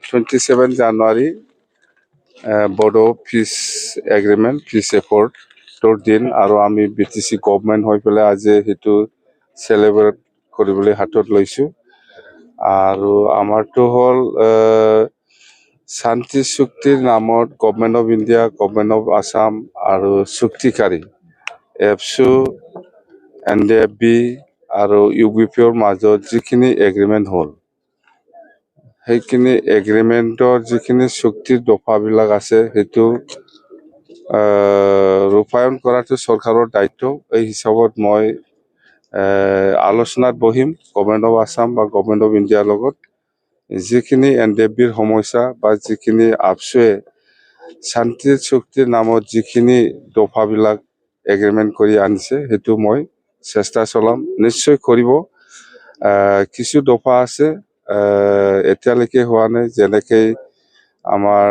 27 January Bodo Peace Agreement, Peace Accord তোৰ দিন আৰু আমি BTC গভৰ্ণমেণ্ট হৈ পেলাই আজি সেইটো চেলিব্ৰেট কৰিবলৈ হাতত লৈছোঁ আৰু আমাৰটো হ'ল শান্তি চুক্তিৰ নামত government of India, government of Assam আৰু চুক্তিকাৰী এপছু NDFB আৰু UBPৰ মাজত যিখিনি এগ্ৰিমেণ্ট হ'ল সেইখিনি এগ্ৰিমেণ্টৰ যিখিনি চুক্তিৰ দফাবিলাক আছে সেইটো ৰূপায়ণ কৰাটো চৰকাৰৰ দায়িত্ব। এই হিচাপত মই আলোচনাত বহিম গভৰ্ণমেণ্ট অফ আছাম বা গভৰ্ণমেণ্ট অফ ইণ্ডিয়াৰ লগত যিখিনি NDFBৰ সমস্যা বা যিখিনি আপছুৱে শান্তি চুক্তিৰ নামত যিখিনি দফাবিলাক এগ্ৰিমেণ্ট কৰি আনিছে সেইটো মই চেষ্টা চলাম, নিশ্চয় কৰিব। কিছু দফা আছে এতিয়ালৈকে হোৱা নাই, যেনেকৈ আমাৰ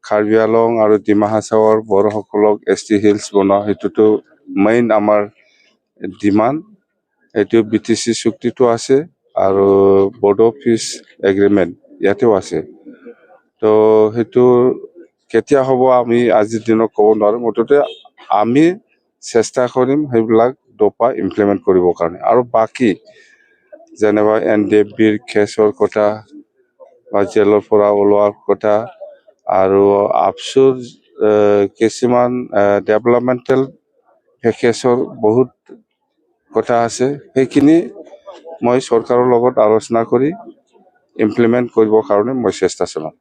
কাৰ্বি আংলং আৰু ডিমা হাছাওৰ বড়োসকলক ST হিলছ বনোৱা, সেইটোতো মেইন আমাৰ ডিমাণ্ড। এইটো BTC চুক্তিটো আছে আৰু বড়ো পিচ এগ্ৰিমেণ্ট ইয়াতেও আছে। তো সেইটো কেতিয়া হ'ব আমি আজিৰ দিনত ক'ব নোৱাৰোঁ, মুঠতে আমি চেষ্টা কৰিম সেইবিলাক দফা ইমপ্লিমেণ্ট কৰিবৰ কাৰণে। আৰু বাকী যেনেবা NDFBৰ কেছৰ কথা বা জেলৰ পৰা ওলোৱাৰ কথা আৰু আপছুৰ কিছুমান ডেভেলপমেণ্টেল পেকেজৰ বহুত কথা আছে, সেইখিনি মই চৰকাৰৰ লগত আলোচনা কৰি ইমপ্লিমেণ্ট কৰিবৰ কাৰণে মই চেষ্টা চলাম।